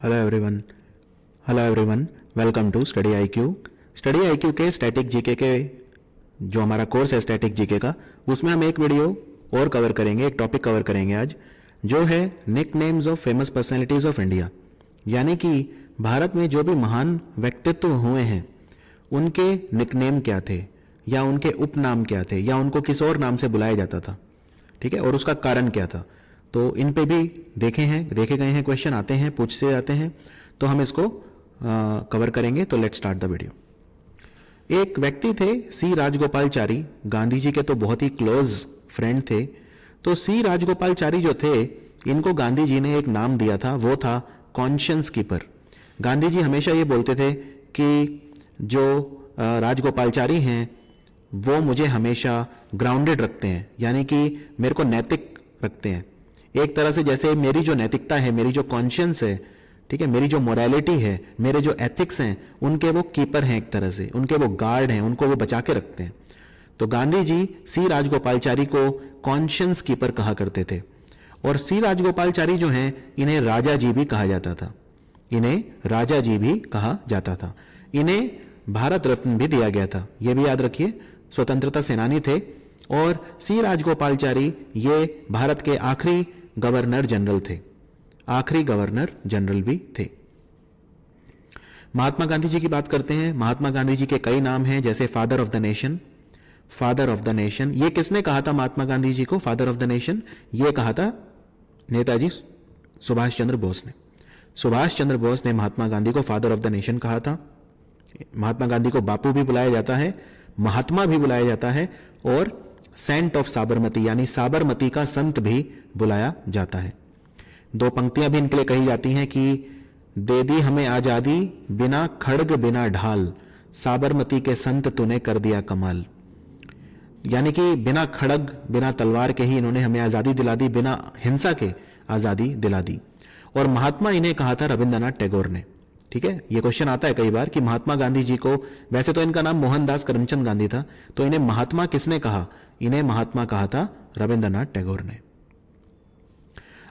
Hello everyone. Hello everyone, welcome to study IQ. Study IQ के static GK के जो हमारा कोर्स है स्टैटिक जीके का, उसमें हम एक वीडियो और कवर करेंगे, एक टॉपिक कवर करेंगे आज, जो है nick names of famous personalities of India. यानी कि भारत में जो भी महान व्यक्तित्व हुए हैं उनके निकनेम क्या थे, या उनके उपनाम क्या थे, या उनको किस और नाम से बुलाया जाता था, ठीक है, और उसका कारण क्या था। तो इन पे भी देखे गए हैं, क्वेश्चन आते हैं, पूछते जाते हैं, तो हम इसको कवर करेंगे। तो लेट्स स्टार्ट द वीडियो। एक व्यक्ति थे सी राजगोपालचारी, गांधी जी के तो बहुत ही क्लोज फ्रेंड थे। तो सी राजगोपालचारी जो थे, इनको गांधी जी ने एक नाम दिया था, वो था कॉन्शियंस कीपर। गांधी जी हमेशा ये बोलते थे कि जो राजगोपालचारी हैं वो मुझे हमेशा ग्राउंडेड रखते हैं, यानी कि मेरे को नैतिक रखते हैं। एक तरह से जैसे मेरी जो नैतिकता है, मेरी जो कॉन्शियंस है, ठीक है, मेरी जो मोरालिटी है, मेरे जो एथिक्स हैं, उनके वो कीपर हैं, एक तरह से उनके वो गार्ड हैं, उनको वो बचा के रखते हैं। तो गांधी जी सी राजगोपालचारी को कॉन्शियंस कीपर कहा करते थे। और सी राजगोपालचारी जो हैं, इन्हें राजा जी भी कहा जाता था, इन्हें राजा जी भी कहा जाता था। इन्हें भारत रत्न भी दिया गया था, यह भी याद रखिए। स्वतंत्रता सेनानी थे और सी राजगोपालचारी ये भारत के आखिरी गवर्नर जनरल थे, आखिरी गवर्नर जनरल भी थे। महात्मा गांधी जी की बात करते हैं। महात्मा गांधी जी के कई नाम हैं, जैसे father of the nation. Father of the nation, ये किसने कहा था महात्मा गांधी जी को फादर ऑफ द नेशन? ये कहा था नेताजी सुभाष चंद्र बोस ने। सुभाष चंद्र बोस ने महात्मा गांधी को फादर ऑफ द नेशन कहा था। महात्मा गांधी को बापू भी बुलाया जाता है, महात्मा भी बुलाया जाता है, और सेंट ऑफ साबरमती यानी साबरमती का संत भी बुलाया जाता है। दो पंक्तियां भी इनके लिए कही जाती हैं कि दे दी हमें आजादी बिना खड़ग बिना ढाल, साबरमती के संत तूने कर दिया कमाल। यानी कि बिना खड़ग बिना तलवार के ही इन्होंने हमें आजादी दिला दी, बिना हिंसा के आजादी दिला दी। और महात्मा इन्हें कहा था रविंद्रनाथ टैगोर ने। ठीक है, यह क्वेश्चन आता है कई बार कि महात्मा गांधी जी को, वैसे तो इनका नाम मोहनदास करमचंद गांधी था, तो इन्हें महात्मा किसने कहा? इन्हें महात्मा कहा था रविंद्रनाथ टैगोर ने।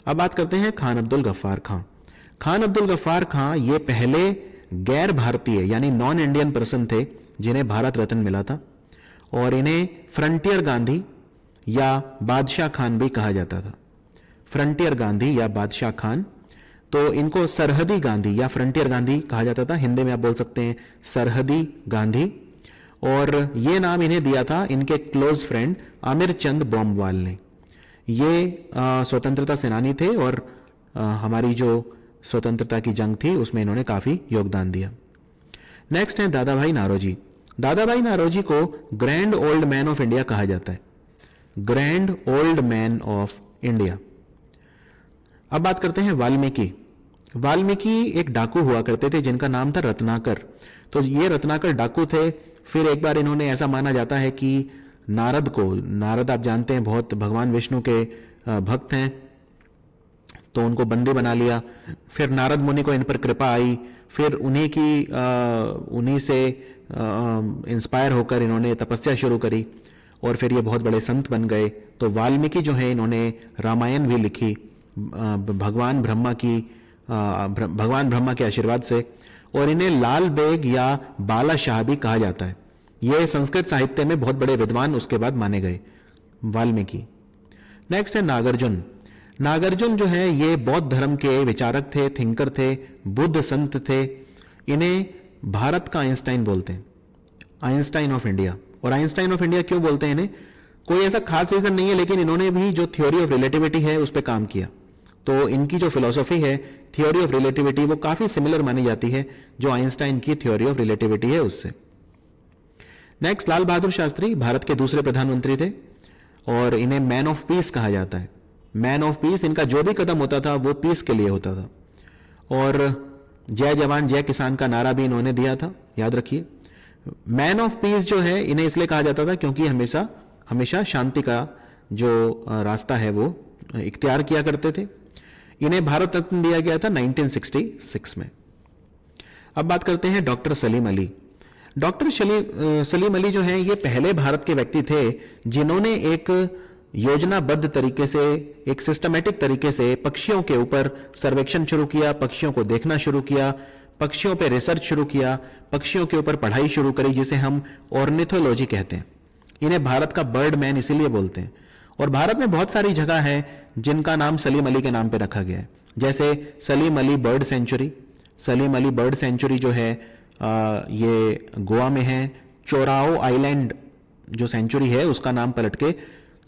अब बात करते हैं खान अब्दुल गफ्फार खां। खान अब्दुल गफ्फार खां ये पहले गैर भारतीय यानी नॉन इंडियन पर्सन थे जिन्हें भारत रत्न मिला था, और इन्हें फ्रंटियर गांधी या बादशाह खान भी कहा जाता था। फ्रंटियर गांधी या बादशाह खान, तो इनको सरहदी गांधी या फ्रंटियर गांधी कहा जाता था। हिंदी में आप बोल सकते हैं सरहदी गांधी। और ये नाम इन्हें दिया था इनके क्लोज फ्रेंड आमिर चंद बोमवाल ने। ये स्वतंत्रता सेनानी थे और हमारी जो स्वतंत्रता की जंग थी उसमें इन्होंने काफी योगदान दिया। नेक्स्ट है दादा भाई नारोजी। दादा भाई नारोजी को grand old man of India कहा जाता है, grand old man of India. अब बात करते हैं वाल्मीकि। वाल्मीकि एक डाकू हुआ करते थे जिनका नाम था रत्नाकर। तो ये रत्नाकर डाकू थे। फिर एक बार इन्होंने, ऐसा माना जाता है कि नारद को, नारद आप जानते हैं बहुत भगवान विष्णु के भक्त हैं, तो उनको बंदी बना लिया। फिर नारद मुनि को इन पर कृपा आई, फिर उन्हीं से इंस्पायर होकर इन्होंने तपस्या शुरू करी और फिर ये बहुत बड़े संत बन गए। तो वाल्मीकि जो है इन्होंने रामायण भी लिखी भगवान ब्रह्मा के आशीर्वाद से, और इन्हें लाल बेग या बाला शाह भी कहा जाता है। ये संस्कृत साहित्य में बहुत बड़े विद्वान उसके बाद माने गए वाल्मीकि। नेक्स्ट है नागार्जुन। नागार्जुन जो है ये बौद्ध धर्म के विचारक थे, थिंकर थे, बुद्ध संत थे। इन्हें भारत का आइंस्टाइन बोलते हैं, आइंस्टाइन ऑफ इंडिया। और आइंस्टाइन ऑफ इंडिया क्यों बोलते हैं इन्हें? कोई ऐसा खास रीजन नहीं है, लेकिन इन्होंने भी जो थ्योरी ऑफ रिलेटिविटी है उस पर काम किया। तो इनकी जो फिलॉसफी है थ्योरी ऑफ रिलेटिविटी, वो काफी सिमिलर मानी जाती है जो आइंस्टाइन की थ्योरी ऑफ रिलेटिविटी है उससे। नेक्स्ट लाल बहादुर शास्त्री भारत के दूसरे प्रधानमंत्री थे और इन्हें मैन ऑफ पीस कहा जाता है। मैन ऑफ पीस, इनका जो भी कदम होता था वो पीस के लिए होता था। और जय जवान जय किसान का नारा भी इन्होंने दिया था, याद रखिए। मैन ऑफ पीस जो है इन्हें इसलिए कहा जाता था क्योंकि हमेशा शांति का जो रास्ता है वो इख्तियार किया करते थे। इन्हें भारत रत्न दिया गया था 1966 में। अब बात करते हैं डॉक्टर सलीम अली। डॉक्टर सलीम अली जो हैं ये पहले भारत के व्यक्ति थे जिन्होंने एक योजनाबद्ध तरीके से, एक सिस्टमेटिक तरीके से पक्षियों के ऊपर सर्वेक्षण शुरू किया, पक्षियों को देखना शुरू किया, पक्षियों पे रिसर्च शुरू किया, पक्षियों के ऊपर पढ़ाई शुरू करी, जिसे हम ऑर्निथोलॉजी कहते हैं। इन्हें भारत का बर्ड मैन इसीलिए बोलते हैं। और भारत में बहुत सारी जगह है जिनका नाम सलीम अली के नाम पे रखा गया है, जैसे Salim Ali bird sanctuary. Salim Ali bird sanctuary जो है ये गोवा में है। चोराओ आइलैंड जो सेंचुरी है उसका नाम पलट के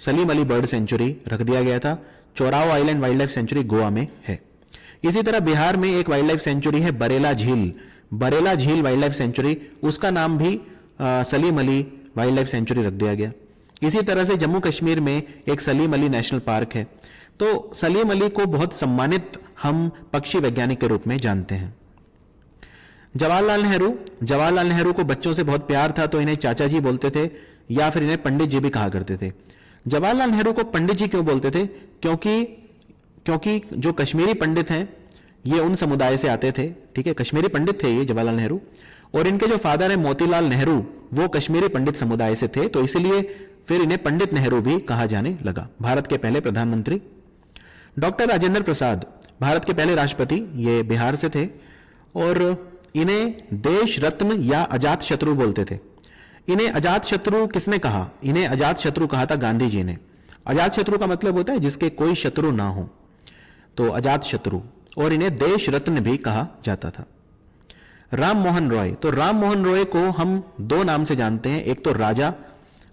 सलीम अली बर्ड सेंचुरी रख दिया गया था। Chorao island wildlife sanctuary Goa में है। इसी तरह बिहार में एक वाइल्ड लाइफ सेंचुरी है बरेला झील। बरेला झील वाइल्ड लाइफ सेंचुरी, उसका नाम भी Salim Ali wild life sanctuary रख दिया गया। इसी तरह से जम्मू कश्मीर में एक सलीम अली नेशनल पार्क है। तो सलीम अली को बहुत सम्मानित हम पक्षी वैज्ञानिक के रूप में जानते हैं। जवाहरलाल नेहरू को बच्चों से बहुत प्यार था, तो इन्हें चाचा जी बोलते थे या फिर इन्हें पंडित जी भी कहा करते थे। जवाहरलाल नेहरू को पंडित जी क्यों बोलते थे? क्योंकि जो कश्मीरी पंडित हैं ये उन समुदाय से आते थे, ठीक है, कश्मीरी पंडित थे ये जवाहरलाल नेहरू, और इनके जो फादर है मोतीलाल नेहरू वो कश्मीरी पंडित समुदाय से थे, तो इसलिए फिर इन्हें पंडित नेहरू भी कहा जाने लगा। भारत के पहले प्रधानमंत्री। डॉक्टर राजेंद्र प्रसाद भारत के पहले राष्ट्रपति, ये बिहार से थे, और इन्हें देश रत्न या अजात शत्रु बोलते थे। इन्हें अजात शत्रु किसने कहा? इन्हें अजात शत्रु कहा था गांधी जी ने। अजात शत्रु का मतलब होता है जिसके कोई शत्रु ना हो, तो अजात शत्रु। और इन्हें देश रत्न भी कहा जाता था। राम मोहन रॉय, तो राम मोहन रॉय को हम दो नाम से जानते हैं, एक तो राजा,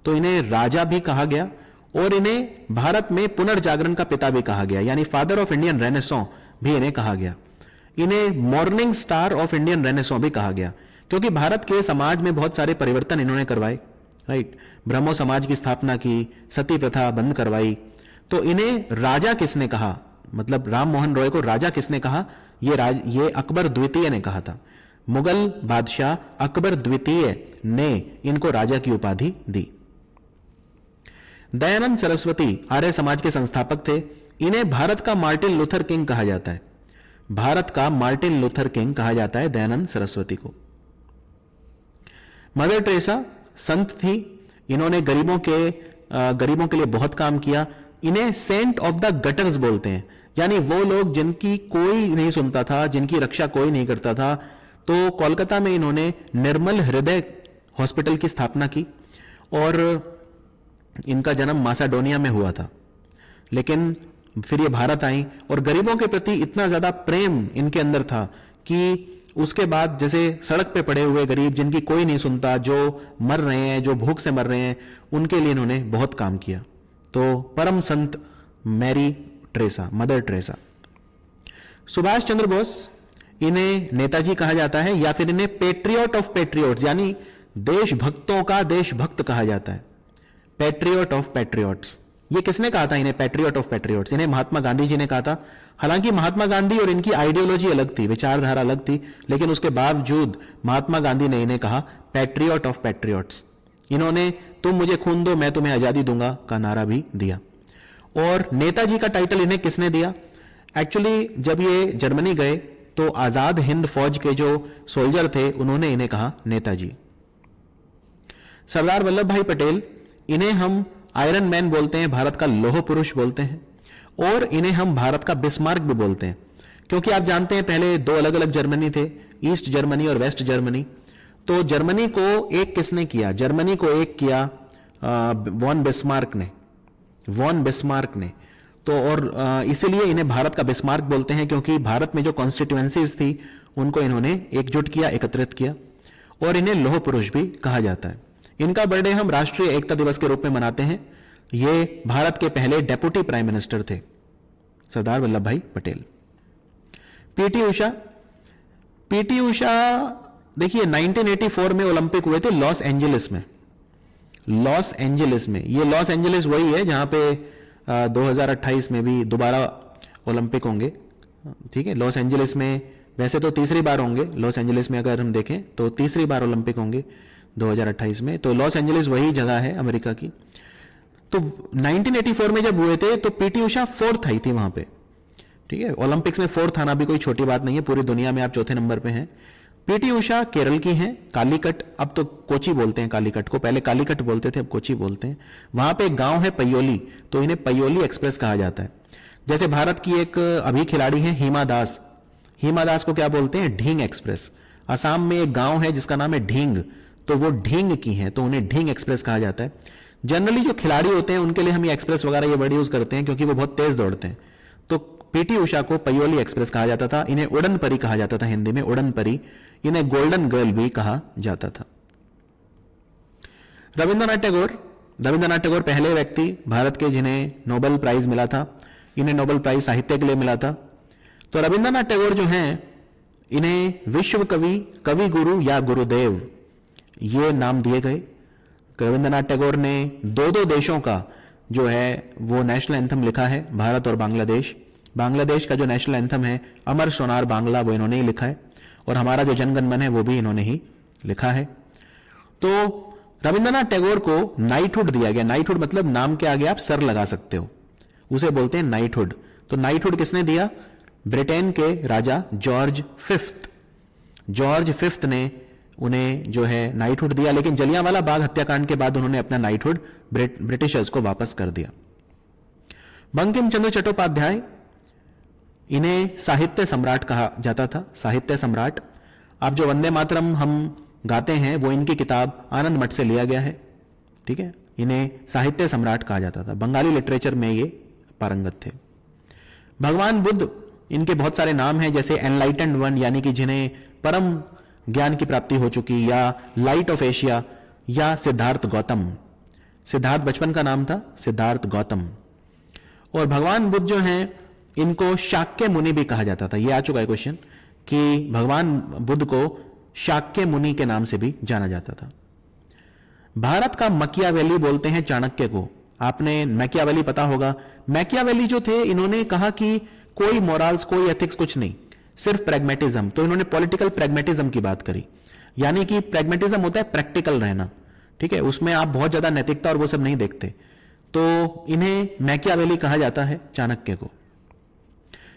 तो इन्हें राजा भी कहा गया, और इन्हें भारत में पुनर्जागरण का पिता भी कहा गया, यानी फादर ऑफ इंडियन रेनेसॉ भी इन्हें कहा गया। इन्हें morning star of Indian Renaissance भी कहा गया, क्योंकि भारत के समाज में बहुत सारे परिवर्तन इन्होंने करवाए, राइट। ब्रह्मो समाज की स्थापना की, सती प्रथा बंद करवाई। तो इन्हें राजा किसने कहा, मतलब राम मोहन रॉय को राजा किसने कहा? ये अकबर द्वितीय ने कहा था। मुगल बादशाह अकबर द्वितीय ने इनको राजा की उपाधि दी। दयानंद सरस्वती आर्य समाज के संस्थापक थे। इन्हें भारत का मार्टिन लूथर किंग कहा जाता है। भारत का मार्टिन लूथर किंग कहा जाता है दयानंद सरस्वती को। मदर टेरेसा संत थी। इन्होंने गरीबों के लिए बहुत काम किया। इन्हें सेंट ऑफ द गटर्स बोलते हैं, यानी वो लोग जिनकी कोई नहीं सुनता था, जिनकी रक्षा कोई नहीं करता था। तो कोलकाता में इन्होंने निर्मल हृदय हॉस्पिटल की स्थापना की, और इनका जन्म मासाडोनिया में हुआ था, लेकिन फिर ये भारत आई, और गरीबों के प्रति इतना ज्यादा प्रेम इनके अंदर था कि उसके बाद जैसे सड़क पे पड़े हुए गरीब जिनकी कोई नहीं सुनता, जो मर रहे हैं, जो भूख से मर रहे हैं, उनके लिए इन्होंने बहुत काम किया। तो परम संत Mary Teresa, mother Teresa. Subhash Chandra Bose, इन्हें नेताजी कहा जाता है, या फिर इन्हें पेट्रियट ऑफ पेट्रियट्स, यानी देशभक्तों का देशभक्त कहा जाता है। पेट्रियट ऑफ पेट्रियट्स, ये किसने कहा था इन्हें पेट्रियट ऑफ पेट्रियट्स? इन्हें महात्मा गांधी जी ने कहा था। हालांकि महात्मा गांधी और इनकी आइडियोलॉजी अलग थी, विचारधारा अलग थी, लेकिन उसके बावजूद महात्मा गांधी ने इन्हें कहा पेट्रियट ऑफ पेट्रियट्स। इन्होंने तुम मुझे खून दो मैं तुम्हें आजादी दूंगा का नारा भी दिया। और नेताजी का टाइटल इन्हें किसने दिया? एक्चुअली जब ये जर्मनी गए तो आजाद हिंद फौज के जो सोल्जर थे उन्होंने इन्हें कहा नेताजी। सरदार वल्लभ भाई पटेल, इन्हें हम आयरन मैन बोलते हैं, भारत का लौह पुरुष बोलते हैं, और इन्हें हम भारत का बिस्मार्क भी बोलते हैं, क्योंकि आप जानते हैं पहले दो अलग अलग जर्मनी थे, ईस्ट जर्मनी और वेस्ट जर्मनी। तो जर्मनी को एक किसने किया? जर्मनी को एक किया वॉन बिस्मार्क ने। तो और इसीलिए इन्हें भारत का बिस्मार्क बोलते हैं, क्योंकि भारत में जो कॉन्स्टिट्यूएंसीज थी उनको इन्होंने एकजुट किया, एकत्रित किया, और इन्हें लौह पुरुष भी कहा जाता है। इनका बर्थडे हम राष्ट्रीय एकता दिवस के रूप में मनाते हैं। ये भारत के पहले डेप्यूटी प्राइम मिनिस्टर थे, सरदार वल्लभ भाई पटेल। पीटी उषा देखिए 1984 में ओलंपिक हुए थे लॉस एंजलिस में। ये लॉस एंजलिस वही है जहां पे 2028 में भी दोबारा ओलंपिक होंगे, ठीक है। लॉस एंजलिस में वैसे तो तीसरी बार होंगे, लॉस एंजलिस में अगर हम देखें तो तीसरी बार ओलंपिक होंगे 2028 में। तो लॉस एंजलिस वही जगह है अमेरिका की। तो 1984 में जब हुए थे तो पीटी उषा 4th आई थी वहां पे, ठीक है। ओलंपिक्स में 4th आना भी कोई छोटी बात नहीं है, पूरी दुनिया में आप चौथे नंबर पे हैं। पीटी उषा केरल की हैं, कालीकट, अब तो कोची बोलते हैं कालीकट को, पहले कालीकट बोलते थे, अब कोची बोलते हैं। वहां पे एक गांव है पयोली, तो इन्हें पयोली एक्सप्रेस कहा जाता है। जैसे भारत की एक अभी खिलाड़ी है हिमा दास, हिमा दास को क्या बोलते हैं? ढींग एक्सप्रेस। असम में एक गांव है जिसका नाम है ढींग, तो वो ढींग की है, तो उन्हें ढींग एक्सप्रेस कहा जाता है। जनरली जो खिलाड़ी होते हैं उनके लिए हम ये एक्सप्रेस वगैरह ये वर्ड यूज करते हैं क्योंकि वो बहुत तेज दौड़ते हैं। तो पीटी उषा को पयोली एक्सप्रेस कहा जाता था, इन्हें उड़न परी कहा जाता था, हिंदी में उड़न परी, इन्हें गोल्डन गर्ल भी कहा जाता था। रविंद्रनाथ टैगोर, रविंद्रनाथ टैगोर पहले व्यक्ति भारत के जिन्हें नोबेल प्राइज मिला था, इन्हें नोबेल प्राइज साहित्य के लिए मिला था। तो रविंद्रनाथ टैगोर जो हैं, इन्हें विश्व कवि, कवि गुरु या गुरुदेव ये नाम दिए गए। रविंद्रनाथ टैगोर ने दो देशों का जो है वो नेशनल एंथम लिखा है, भारत और बांग्लादेश। बांग्लादेश का जो नेशनल एंथम है अमर सोनार बांग्ला, वो इन्होंने ही लिखा है, और हमारा जो जनगण मन है वो भी इन्होंने ही लिखा है। तो रविंद्रनाथ टैगोर को नाइटहुड दिया गया। नाइटहुड मतलब नाम के आगे आप सर लगा सकते हो, उसे बोलते हैं नाइटहुड। तो नाइटहुड किसने दिया? ब्रिटेन के राजा जॉर्ज फिफ्थ, जॉर्ज फिफ्थ ने उन्हें जो है नाइटहुड दिया, लेकिन जलियांवाला बाग हत्याकांड के बाद उन्होंने अपना नाइटहुड ब्रिटिशर्स को वापस कर दिया। बंकिम चंद्र चट्टोपाध्याय, इन्हें साहित्य सम्राट कहा जाता था, साहित्य सम्राट। आप जो वंदे मातरम हम गाते हैं वो इनकी किताब आनंद मठ से लिया गया है, ठीक है। इन्हें साहित्य सम्राट कहा जाता था, बंगाली लिटरेचर में ये पारंगत थे। भगवान बुद्ध, इनके बहुत सारे नाम हैं, जैसे एनलाइटेंड वन, यानी कि जिन्हें परम ज्ञान की प्राप्ति हो चुकी, या लाइट ऑफ एशिया, या सिद्धार्थ गौतम। सिद्धार्थ बचपन का नाम था, सिद्धार्थ गौतम। और भगवान बुद्ध जो हैं, इनको शाक्य मुनि भी कहा जाता था। यह आ चुका है क्वेश्चन कि भगवान बुद्ध को शाक्य मुनि के नाम से भी जाना जाता था। भारत का मकियावेली बोलते हैं चाणक्य को। आपने मैकियावेली पता होगा। मैकियावेली जो थे, इन्होंने कहा कि कोई मोरल्स, कोई एथिक्स कुछ नहीं, सिर्फ प्रैग्मेटिज्म। तो इन्होंने पॉलिटिकल प्रैग्मेटिज्म की बात करी, यानी कि प्रैग्मेटिज्म होता है प्रैक्टिकल रहना, ठीक है, उसमें आप बहुत ज्यादा नैतिकता और वो सब नहीं देखते। तो इन्हें मैकियावेली कहा जाता है, चाणक्य को।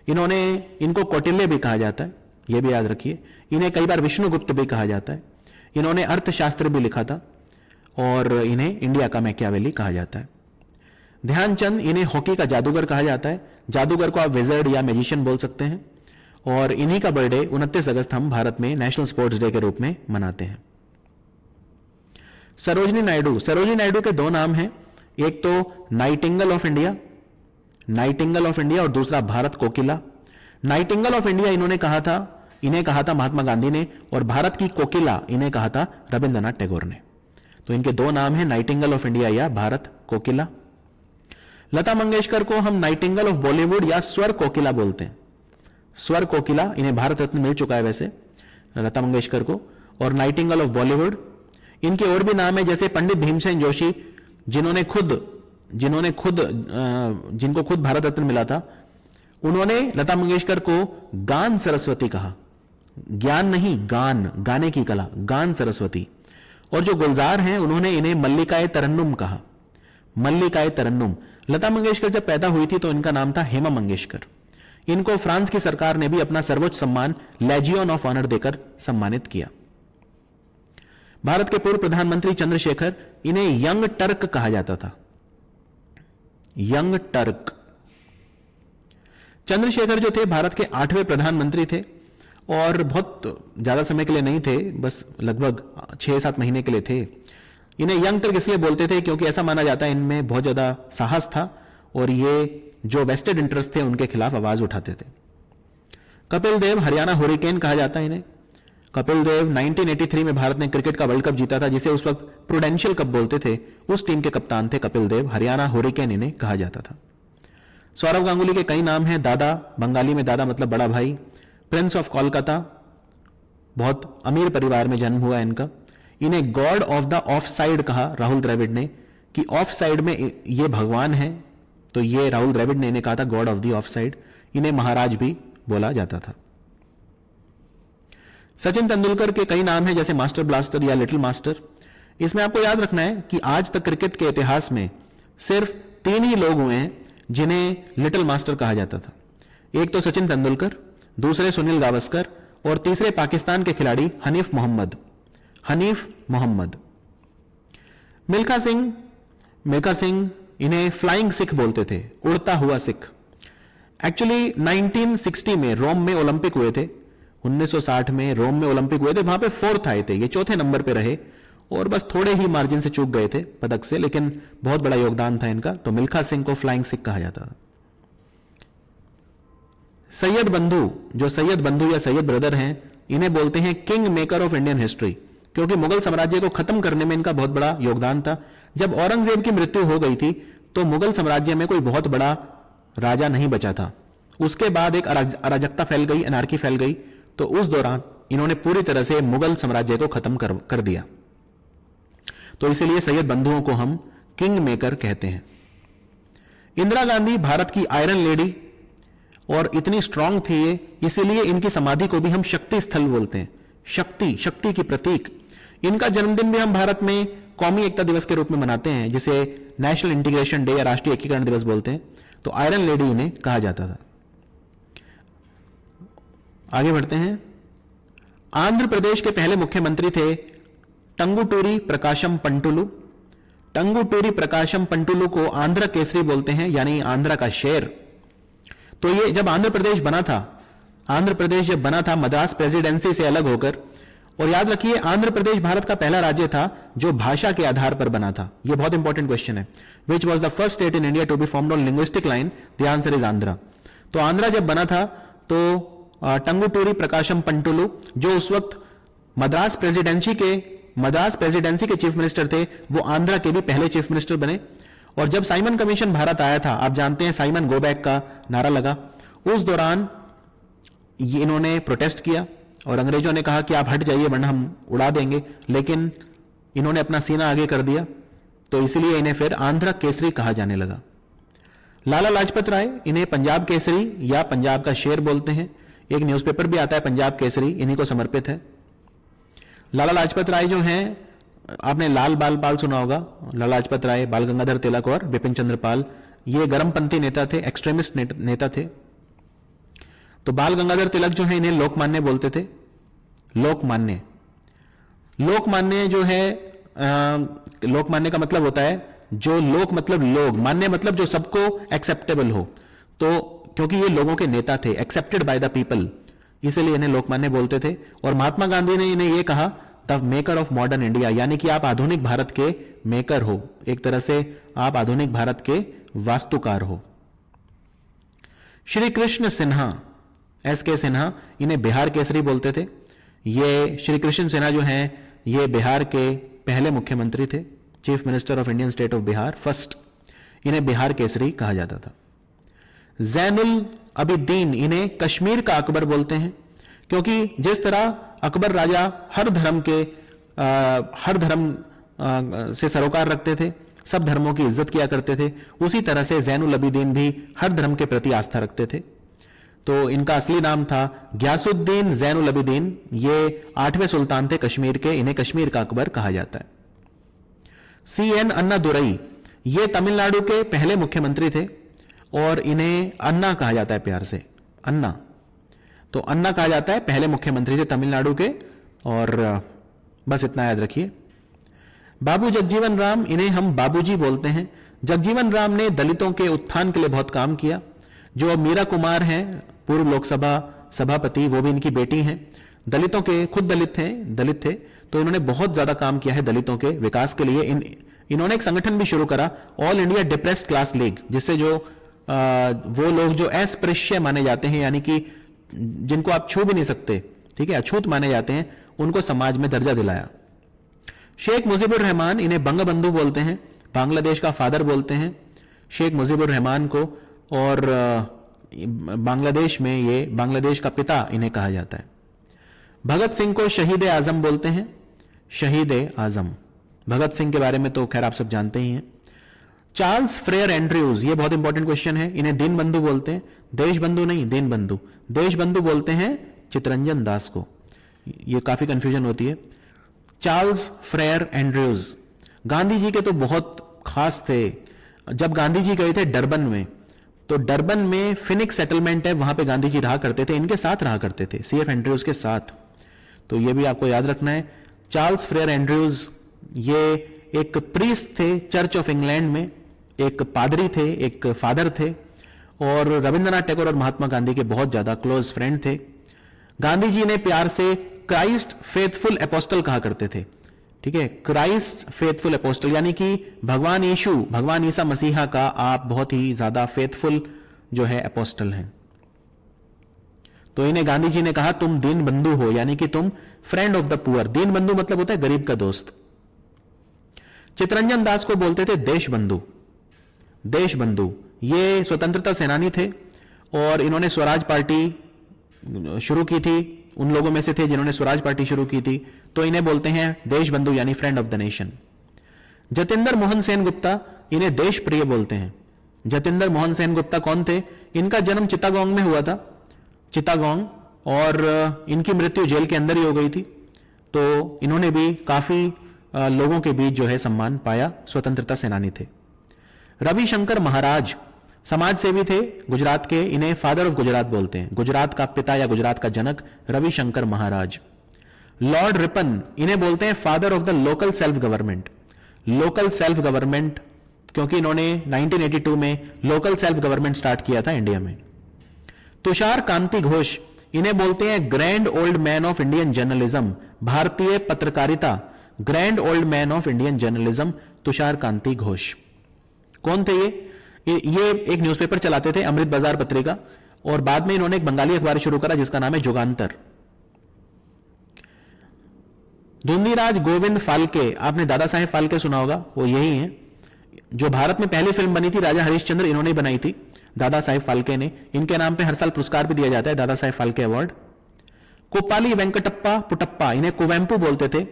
इनको कौटिल्य भी कहा जाता है, यह भी याद रखिए। इन्हें कई बार विष्णुगुप्त भी कहा जाता है। इन्होंने अर्थशास्त्र भी लिखा था, और इन्हें इंडिया का मैकियावेली कहा जाता है। ध्यानचंद, इन्हें हॉकी का जादूगर कहा जाता है। जादूगर को आप विजर्ड या मैजिशियन बोल सकते हैं। और इन्हीं का बर्थडे 29 अगस्त हम भारत में नेशनल स्पोर्ट्स डे के रूप में मनाते हैं। सरोजिनी नायडू, सरोजिनी नायडू के दो नाम हैं, एक तो Nightingale of India, Nightingale of India, और दूसरा भारत कोकिला। नाइटिंगल ऑफ इंडिया इन्हें कहा था महात्मा गांधी ने, और भारत की कोकिला इन्हें कहा था रविंद्रनाथ टैगोर ने। तो इनके दो नाम हैं, नाइटिंगल ऑफ इंडिया या भारत कोकिला। लता मंगेशकर को हम नाइटिंगल ऑफ बॉलीवुड या स्वर कोकिला बोलते हैं। स्वर कोकिला, इन्हें भारत रत्न मिल चुका है वैसे लता मंगेशकर को, और नाइटिंगल ऑफ बॉलीवुड। इनके और भी नाम है, जैसे पंडित भीमसेन जोशी, जिनको खुद भारत रत्न मिला था, उन्होंने लता मंगेशकर को गान सरस्वती कहा। ज्ञान नहीं, गान, गाने की कला, गान सरस्वती। और जो गुलजार हैं, उन्होंने इन्हें मल्लिकाए तरन्नुम कहा, मल्लिकाए तरन्नुम। लता मंगेशकर जब पैदा हुई थी तो इनका नाम था हेमा मंगेशकर। इनको फ्रांस की सरकार ने भी अपना सर्वोच्च सम्मान लेजियन ऑफ ऑनर देकर सम्मानित किया। भारत के पूर्व प्रधानमंत्री चंद्रशेखर, इन्हें यंग टर्क कहा जाता था, यंग टर्क। चंद्रशेखर जो थे भारत के 8वें प्रधानमंत्री थे, और बहुत ज्यादा समय के लिए नहीं थे, बस लगभग 6-7 महीने के लिए थे। इन्हें यंग टर्क इसलिए बोलते थे क्योंकि ऐसा माना जाता है इनमें बहुत ज्यादा साहस था, और ये जो वेस्टेड इंटरेस्ट थे उनके खिलाफ आवाज उठाते थे। कपिल देव, हरियाणा हुरिकेन कहा जाता है इन्हें। कपिल देव 1983 में भारत ने क्रिकेट का वर्ल्ड कप जीता था, जिसे उस वक्त प्रूडेंशियल कप बोलते थे, उस टीम के कप्तान थे कपिल देव। हरियाणा हुरिकेन इन्हें कहा जाता था। सौरव गांगुली के कई नाम हैं। दादा, बंगाली में दादा मतलब बड़ा भाई। प्रिंस ऑफ कोलकाता, बहुत अमीर परिवार में जन्म हुआ इनका। इन्हें God of the of side कहा राहुल द्रविड़ ने, कि ऑफ साइड में ये भगवान है, तो ये राहुल द्रविड़ ने इन्हें कहा था God of the of side. इन्हें महाराज भी बोला जाता था। सचिन तेंदुलकर के कई नाम हैं, जैसे मास्टर ब्लास्टर या लिटिल मास्टर। इसमें आपको याद रखना है कि आज तक क्रिकेट के इतिहास में सिर्फ 3 ही लोग हुए हैं जिन्हें लिटिल मास्टर कहा जाता था। एक तो सचिन तेंदुलकर, दूसरे सुनील गावस्कर, और तीसरे पाकिस्तान के खिलाड़ी हनीफ मोहम्मद। मिल्खा सिंह इन्हें फ्लाइंग सिख बोलते थे, उड़ता हुआ सिख। एक्चुअली 1960 में रोम में ओलंपिक हुए थे, 1960 में रोम में ओलंपिक हुए थे, वहां पे फोर्थ आए थे, ये चौथे नंबर पे रहे और बस थोड़े ही मार्जिन से चूक गए थे पदक से, लेकिन बहुत बड़ा योगदान था इनका, तो मिल्खा सिंह को फ्लाइंग सिख कहा जाता था। सैयद बंधु या सैयद ब्रदर हैं, इन्हें बोलते हैं king maker of Indian history, क्योंकि मुगल साम्राज्य को खत्म करने में इनका बहुत बड़ा योगदान था। जब औरंगजेब की मृत्यु हो गई थी तो मुगल साम्राज्य में कोई बहुत बड़ा राजा नहीं बचा था, उसके बाद एक अराजकता फैल गई, अनार्की फैल गई, तो उस दौरान इन्होंने पूरी तरह से मुगल साम्राज्य को खत्म कर दिया, तो इसलिए सैयद बंधुओं को हम किंग मेकर कहते हैं। इंदिरा गांधी भारत की आयरन लेडी और इतनी स्ट्रांग थी ये, इसीलिए इनकी समाधि को भी हम शक्ति स्थल बोलते हैं, शक्ति की प्रतीक। इनका जन्मदिन भी हम भारत में कौमी एकता दिवस के रूप में मनाते हैं, जिसे नेशनल इंटीग्रेशन डे या राष्ट्रीय एकीकरण दिवस बोलते हैं, तो आयरन लेडी इन्हें कहा जाता था। आगे बढ़ते हैं। आंध्र प्रदेश के पहले मुख्यमंत्री थे टंगुटूरी प्रकाशम पंटुलू को आंध्र केसरी बोलते हैं, यानी आंध्र का शेर। तो ये जब आंध्र प्रदेश बना था मद्रास प्रेसिडेंसी से अलग होकर, और याद रखिए आंध्र प्रदेश भारत का पहला राज्य था जो भाषा के आधार पर बना था। यह बहुत इंपॉर्टेंट क्वेश्चन है। Which was the first state in India to be formed on linguistic line? The answer is Andhra. तो आंध्रा जब बना था तो टंगुटूरी प्रकाशम पंटुलू, जो उस वक्त मद्रास प्रेसिडेंसी के चीफ मिनिस्टर थे, वो आंध्रा के भी पहले चीफ मिनिस्टर बने। और जब साइमन कमीशन भारत आया था, आप जानते हैं साइमन गो बैक का नारा लगा, उस दौरान इन्होंने प्रोटेस्ट किया और अंग्रेजों ने कहा कि आप हट जाइए वरना हम उड़ा देंगे, लेकिन इन्होंने अपना सीना आगे कर दिया, तो इसलिए इन्हें फिर आंध्र केसरी कहा जाने लगा। लाला लाजपत राय, इन्हें पंजाब केसरी या पंजाब का शेर बोलते हैं। एक न्यूज़पेपर भी आता है पंजाब केसरी, इन्हीं को समर्पित है। लाला लाजपत राय जो हैं, आपने लाल बाल पाल सुना होगा, लाला लाजपत राय, बाल गंगाधर तिलक और बिपिन चंद्र पाल, ये गर्मपंथी नेता थे, एक्सट्रीमिस्ट नेता थे। तो बाल गंगाधर तिलक जो है इन्हें लोकमान्य बोलते थे। लोकमान्य जो है, लोकमान्य का मतलब होता है जो लोक मतलब लोग, मान्य मतलब जो सबको एक्सेप्टेबल हो, तो क्योंकि ये लोगों के नेता थे, एक्सेप्टेड बाय द पीपल, इसलिए इन्हें लोकमान्य बोलते थे। और महात्मा गांधी ने इन्हें यह कहा the maker of modern India, यानी कि आप आधुनिक भारत के मेकर हो, एक तरह से आप आधुनिक भारत के वास्तुकार हो। श्री कृष्ण सिन्हा, एस.के. सिन्हा, इन्हें बिहार केसरी बोलते थे। ये श्री कृष्ण सिन्हा जो हैं, ये बिहार के पहले मुख्यमंत्री थे, chief minister of Indian state of Bihar, first. इन्हें बिहार केसरी कहा जाता था। जैनुल अबिदीन, इन्हें कश्मीर का अकबर बोलते हैं, क्योंकि जिस तरह अकबर राजा हर धर्म से सरोकार रखते थे, सब धर्मों की इज्जत किया करते थे, उसी तरह से जैनुल अबिदीन भी हर धर्म के प्रति आस्था रखते थे। तो इनका असली नाम था ग्यासुद्दीन जैनुल अबिदीन। ये 8वें सुल्तान थे कश्मीर के, इन्हें कश्मीर का अकबर कहा जाता है। C.N. अन्नादुरई, ये तमिलनाडु के पहले मुख्यमंत्री थे और इन्हें अन्ना कहा जाता है, प्यार से अन्ना। तो अन्ना कहा जाता है, पहले मुख्यमंत्री थे तमिलनाडु के, और बस इतना याद रखिए। बाबू जगजीवन राम, इन्हें हम बाबूजी बोलते हैं। जगजीवन राम ने दलितों के उत्थान के लिए बहुत काम किया। जो मीरा कुमार हैं, पूर्व लोकसभा सभापति, वो भी इनकी बेटी हैं। दलितों के, खुद दलित थे, तो इन्होंने बहुत ज्यादा काम किया है दलितों के विकास के लिए। इन्होंने एक संगठन भी शुरू करा, all India depressed class league, जिससे जो वो लोग जो अस्पृश्य माने जाते हैं, यानी कि जिनको आप छू भी नहीं सकते, ठीक है, अछूत माने जाते हैं, उनको समाज में दर्जा दिलाया। शेख मुजीबुर रहमान, इन्हें बंगबंधु बोलते हैं, बांग्लादेश का फादर बोलते हैं शेख मुजीबुर रहमान को, और बांग्लादेश में ये बांग्लादेश का पिता इन्हें कहा जाता है। भगत सिंह को शहीद आजम बोलते हैं, शहीद आजम। भगत सिंह के बारे में तो खैर आप सब जानते ही हैं। चार्ल्स फ्रेयर एंड्रयूज, ये बहुत इंपॉर्टेंट क्वेश्चन है, इन्हें दीनबंधु बोलते हैं, देशबंधु नहीं, दीनबंधु। देशबंधु बोलते हैं चितरंजन दास को, ये काफी कंफ्यूजन होती है। चार्ल्स फ्रेयर एंड्रयूज गांधी जी के तो बहुत खास थे। जब गांधी जी गए थे डरबन में, तो डरबन में फिनिक्स सेटलमेंट है, वहां पे गांधी जी रहा करते थे, इनके साथ रहा करते थे, सीएफ एंड्रयूज के साथ। तो ये भी आपको याद रखना है। चार्ल्स फ्रेयर एंड्रयूज ये एक प्रीस्ट थे चर्च ऑफ इंग्लैंड में, एक पादरी थे, एक फादर थे, और रविंद्रनाथ टैगोर और महात्मा गांधी के बहुत ज्यादा क्लोज फ्रेंड थे। गांधी जी ने प्यार से क्राइस्ट फेथफुल एपोस्टल कहा करते थे, ठीक है, क्राइस्ट फेथफुल एपोस्टल, यानी कि भगवान यीशु, भगवान ईसा मसीहा का आप बहुत ही ज्यादा फेथफुल जो है एपोस्टल हैं। तो इन्हें गांधी जी ने कहा तुम दीन बंधु हो, यानी कि तुम फ्रेंड ऑफ द पुअर। दीन बंधु मतलब होता है गरीब का दोस्त। चित्तरंजन दास को बोलते थे देश बंधु। देश बंधु ये स्वतंत्रता सेनानी थे और इन्होंने स्वराज पार्टी शुरू की थी, उन लोगों में से थे जिन्होंने स्वराज पार्टी शुरू की थी, तो इन्हें बोलते हैं देश बंधु यानी friend of the nation. Jatinder Mohan Sen Gupta, इन्हें देश प्रिय बोलते हैं। जतिंदर मोहन सेन गुप्ता कौन थे? इनका जन्म चित्तागोंग में हुआ था, चित्तागोंग, और इनकी मृत्यु जेल के अंदर ही हो गई थी। तो इन्होंने भी काफी लोगों के बीच जो है सम्मान पाया, स्वतंत्रता सेनानी थे। रविशंकर महाराज समाज सेवी थे गुजरात के, इन्हें फादर ऑफ गुजरात बोलते हैं, गुजरात का पिता या गुजरात का जनक रविशंकर महाराज। लॉर्ड रिपन, इन्हें बोलते हैं father of the local self government. Local self government क्योंकि इन्होंने 1982 में लोकल सेल्फ गवर्नमेंट स्टार्ट किया था इंडिया में। तुषार कांति घोष, इन्हें बोलते हैं grand old man of Indian journalism, भारतीय पत्रकारिता, grand old man of Indian journalism, Tushar Kanti Ghosh. कौन थे ये एक न्यूज़पेपर चलाते थे, अमृत बाजार पत्रिका, और बाद में इन्होंने एक बंगाली अखबार शुरू करा जिसका नाम है जुगांतर। धुंधीराज गोविंद फाल्के, आपने दादा साहेब फाल्के सुना होगा, वो यही हैं जो भारत में पहली फिल्म बनी थी राजा हरिश्चंद्र, इन्होंने बनाई थी, दादा साहेब फाल्के ने। इनके नाम पे हर साल पुरस्कार भी दिया जाता है, दादा साहेब फाल्के अवार्ड। कोपाली वेंकटप्पा पुटप्पा, इन्हें कुवेंपु बोलते थे।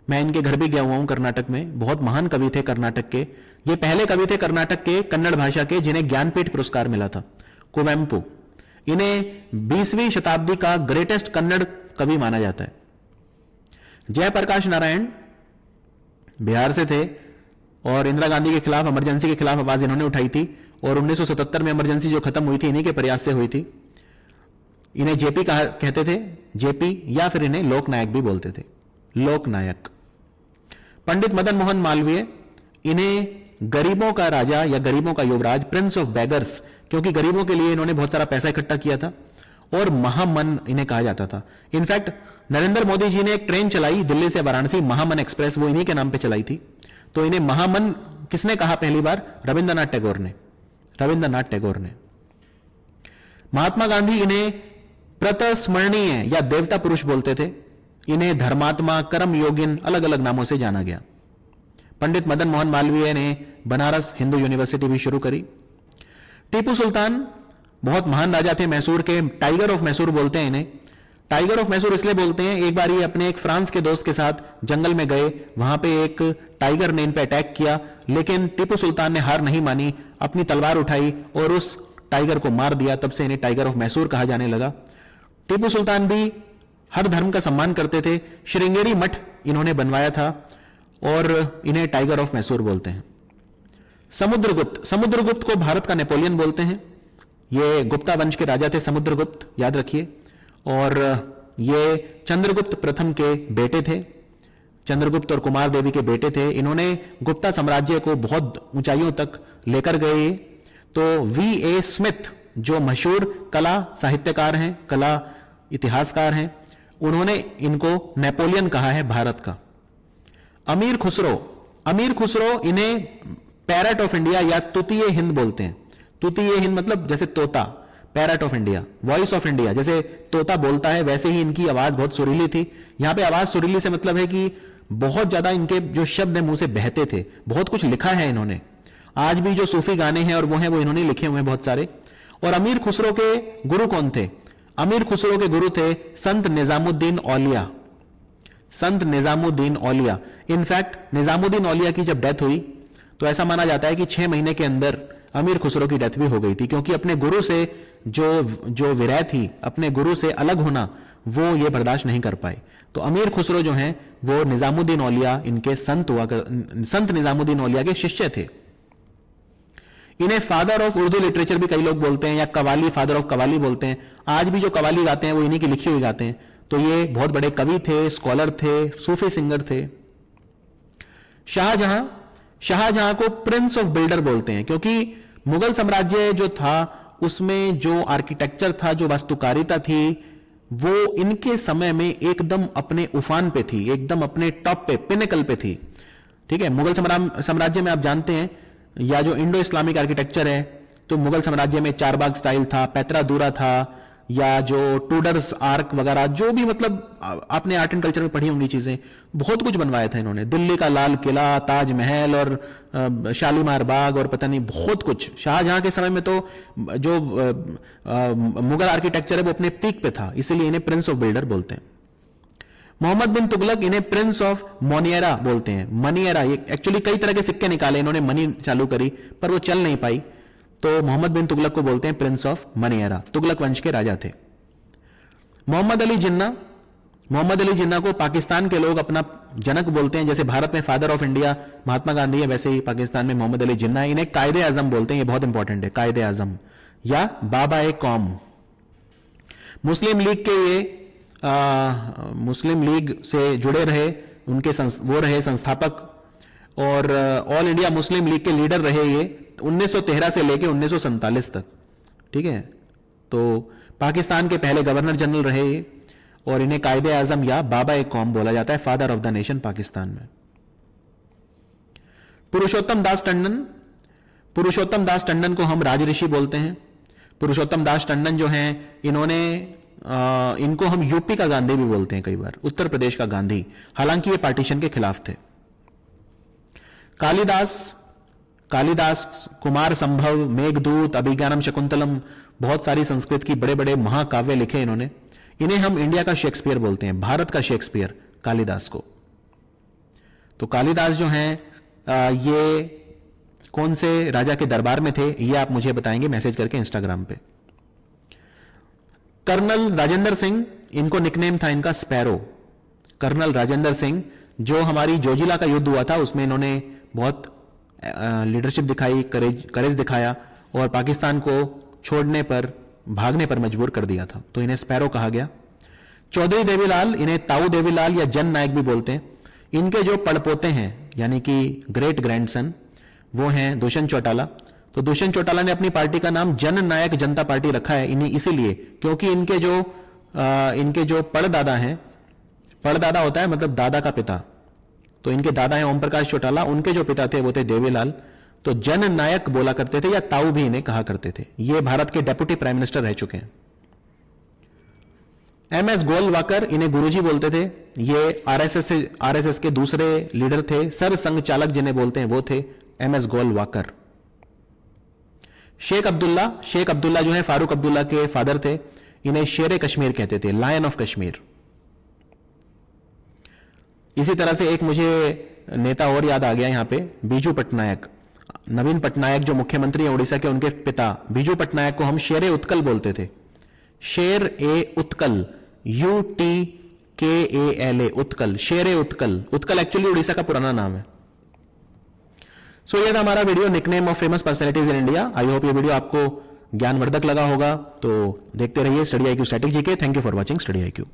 मैं इनके घर भी गया हुआ हूं कर्नाटक में, बहुत महान कवि थे कर्नाटक के। ये पहले कवि थे कर्नाटक के कन्नड़ भाषा के जिन्हें ज्ञानपीठ पुरस्कार मिला था, कुवेंपु। इन्हें 20वीं शताब्दी का ग्रेटेस्ट कन्नड़ कवि माना जाता है। जयप्रकाश नारायण बिहार से थे और इंदिरा गांधी के खिलाफ, इमरजेंसी के खिलाफ आवाज इन्होंने उठाई थी, और 1977 में इमरजेंसी जो खत्म हुई थी इन्हीं के प्रयास से हुई थी। इन्हें जेपी कहते थे, जेपी, या फिर इन्हें लोकनायक भी बोलते थे, लोकनायक। पंडित मदन मोहन मालवीय, इन्हें गरीबों का राजा या गरीबों का युवराज, प्रिंस ऑफ बेगर्स, क्योंकि गरीबों के लिए इन्होंने बहुत सारा पैसा इकट्ठा किया था, और महामन इन्हें कहा जाता था। इनफैक्ट नरेंद्र मोदी जी ने एक ट्रेन चलाई दिल्ली से वाराणसी, महामन एक्सप्रेस, वो इन्हीं के नाम पे चलाई थी। तो इन्हें महामन किसने कहा पहली बार? रविंद्रनाथ टैगोर ने, रविंद्रनाथ टैगोर ने। महात्मा गांधी इन्हें प्रतस्मरणीय या देवता पुरुष बोलते थे। इन्हें धर्मात्मा, कर्म योगिन, अलग अलग नामों से जाना गया। पंडित मदन मोहन मालवीय ने बनारस हिंदू यूनिवर्सिटी भी शुरू करी। टीपू सुल्तान बहुत महान राजा थे मैसूर के, टाइगर ऑफ मैसूर बोलते हैं इन्हें। टाइगर ऑफ मैसूर इसलिए बोलते हैं, एक बार ये अपने एक फ्रांस के दोस्त के साथ जंगल में गए, वहां पे एक टाइगर ने इन पे अटैक किया, लेकिन टीपू सुल्तान ने हार नहीं मानी, अपनी तलवार उठाई और उस टाइगर को मार दिया। तब से इन्हें टाइगर ऑफ मैसूर कहा जाने लगा। टीपू सुल्तान भी हर धर्म का सम्मान करते थे। श्रृंगेरी मठ इन्होंने बनवाया था और इन्हें टाइगर ऑफ मैसूर बोलते हैं। समुद्रगुप्त, समुद्रगुप्त को भारत का नेपोलियन बोलते हैं। ये गुप्ता वंश के राजा थे समुद्रगुप्त, याद रखिए। और ये चंद्रगुप्त प्रथम के बेटे थे, चंद्रगुप्त और कुमार देवी के बेटे थे। इन्होंने गुप्ता साम्राज्य को बहुत ऊंचाइयों तक लेकर गए। तो V.A. स्मिथ जो मशहूर कला साहित्यकार हैं, कला इतिहासकार हैं, उन्होंने इनको नेपोलियन कहा है भारत का। अमीर खुसरो, अमीर खुसरो इन्हें पैरट ऑफ इंडिया या तुतीय हिंद बोलते हैं। तुतीय हिंद मतलब जैसे तोता, parrot of India, voice of India, जैसे तोता बोलता है वैसे ही इनकी आवाज बहुत सुरीली थी। यहां पे आवाज सुरीली से मतलब है कि बहुत ज्यादा इनके जो शब्द है मुंह से बहते थे। बहुत कुछ लिखा है इन्होंने, आज भी जो सूफी गाने हैं और वो हैं, वो इन्होंने लिखे हुए हैं बहुत सारे। और अमीर खुसरो के गुरु कौन थे? अमीर खुसरो के गुरु थे संत निजामुद्दीन औलिया, संत निजामुद्दीन औलिया। इनफैक्ट निजामुद्दीन औलिया की जब डेथ हुई तो ऐसा माना जाता है कि 6 महीने के अंदर अमीर खुसरो की डेथ भी हो गई थी, क्योंकि अपने गुरु से जो विरह थी, अपने गुरु से अलग होना, वो ये बर्दाश्त नहीं कर पाए। तो अमीर खुसरो जो हैं वो निजामुद्दीन औलिया इनके संत निजामुद्दीन औलिया के शिष्य थे। इन्हें फादर ऑफ उर्दू लिटरेचर भी कई लोग बोलते हैं, या कवाली, फादर ऑफ कवाली बोलते हैं। आज भी जो कवाली गाते हैं वो इन्हीं की लिखी हुई गाते हैं। तो ये बहुत बड़े कवि थे, स्कॉलर थे, सूफी सिंगर थे। शाहजहां, शाहजहां को प्रिंस ऑफ बिल्डर बोलते हैं, क्योंकि मुगल साम्राज्य जो था उसमें जो आर्किटेक्चर था, जो वास्तुकारिता थी, वो इनके समय में एकदम अपने उफान पे थी, एकदम अपने टॉप पे, पिनेकल पे थी। ठीक है, मुगल साम्राज्य में आप जानते हैं, या जो इंडो इस्लामिक आर्किटेक्चर है, तो मुगल साम्राज्य में चारबाग स्टाइल था, पैतरा दूरा था, या जो टूडर्स आर्क वगैरह, जो भी मतलब आपने आर्ट एंड कल्चर में पढ़ी होंगी चीजें, बहुत कुछ बनवाया था इन्होंने। दिल्ली का लाल किला, ताजमहल और शालीमार बाग और पता नहीं बहुत कुछ। शाहजहां के समय में तो जो मुगल आर्किटेक्चर है वो अपने पीक पे था, इसीलिए इन्हें प्रिंस ऑफ बिल्डर बोलते हैं। मोहम्मद बिन तुगलक, इन्हें प्रिंस ऑफ मोनियरा बोलते हैं। मनियरा, ये एक्चुअली कई तरह के सिक्के निकाले इन्होंने, मनी चालू करी पर वो चल नहीं पाई, तो मोहम्मद बिन तुगलक को बोलते हैं प्रिंस ऑफ मनियरा। तुगलक वंश के राजा थे। मोहम्मद अली जिन्ना, मोहम्मद अली जिन्ना को पाकिस्तान के लोग अपना जनक बोलते हैं। जैसे भारत में father of India Mahatma Gandhi है, वैसे ही पाकिस्तान में मोहम्मद अली जिन्ना है। इन्हें कायदे आजम बोलते हैं, ये बहुत इंपॉर्टेंट है, कायदे आजम या बाबा ए कौम। मुस्लिम लीग के ये मुस्लिम लीग से जुड़े रहे, उनके वो रहे संस्थापक, और ऑल इंडिया मुस्लिम लीग के लीडर रहे ये 1913 से लेकर 1947 तक। ठीक है, तो पाकिस्तान के पहले गवर्नर जनरल रहे ये, और इन्हें कायदे आजम या बाबा ए कौम बोला जाता है, father of the nation Pakistan में। पुरुषोत्तम दास टंडन, पुरुषोत्तम दास टंडन को हम राजऋषि बोलते हैं। पुरुषोत्तम दास टंडन जो हैं, इन्होंने इनको हम यूपी का गांधी भी बोलते हैं कई बार, उत्तर प्रदेश का गांधी, हालांकि ये पार्टीशन के खिलाफ थे। कालिदास, कालिदास कुमार संभव, मेघदूत, अभिज्ञानम शकुंतलम, बहुत सारी संस्कृत की बड़े बड़े महाकाव्य लिखे इन्होंने। इन्हें हम इंडिया का शेक्सपियर बोलते हैं, भारत का शेक्सपियर कालिदास को। तो कालिदास जो हैं ये कौन से राजा के दरबार में थे, ये आप मुझे बताएंगे मैसेज करके इंस्टाग्राम पे। कर्नल राजेंद्र सिंह, इनको निकनेम था इनका स्पैरो। कर्नल राजेंद्र सिंह, जो हमारी जोजिला का युद्ध हुआ था उसमें इन्होंने बहुत लीडरशिप दिखाई, करेज दिखाया, और पाकिस्तान को छोड़ने पर, भागने पर मजबूर कर दिया था, तो इन्हें स्पैरो कहा गया। चौधरी देवीलाल, इन्हें ताऊ देवीलाल या जन नायक भी बोलते हैं। इनके जो पड़पोते हैं यानी कि ग्रेट ग्रैंडसन, वो हैं दुष्यंत चौटाला। तो दुष्यंत चौटाला ने अपनी पार्टी का नाम जन नायक जनता पार्टी रखा है इन्हीं इसीलिए, क्योंकि इनके जो पड़दादा हैं, पड़दादा होता है मतलब दादा का पिता, तो इनके दादा हैं ओम प्रकाश चौटाला, उनके जो पिता थे वो थे देवीलाल, तो जन नायक बोला करते थे, या ताऊ भी इन्हें कहा करते थे। ये भारत के डेप्यूटी प्राइम मिनिस्टर रह चुके हैं। एमएस गोलवाकर, इन्हें गुरुजी बोलते थे। ये आरएसएस के दूसरे लीडर थे, सर संघ चालक जिन्हें बोलते हैं वो थे एमएस गोलवाकर। शेख अब्दुल्ला, शेख अब्दुल्ला जो है फारूक अब्दुल्ला के फादर थे, इन्हें शेर कश्मीर कहते थे, लायन ऑफ कश्मीर। इसी तरह से एक मुझे नेता और याद आ गया यहां पे, बीजू पटनायक, नवीन पटनायक जो मुख्यमंत्री हैं उड़ीसा के, उनके पिता बीजू पटनायक को हम शेर ए उत्कल बोलते थे। शेर ए उत्कल, UTKALA, उत्कल, शेर ए उत्कल। उत्कल एक्चुअली उड़ीसा का पुराना नाम है। सो ये था हमारा video, nickname of famous personalities in India. I hope ये वीडियो आपको ज्ञानवर्धक लगा होगा, तो देखते रहिए study IQ static GK. Thank you for watching study IQ।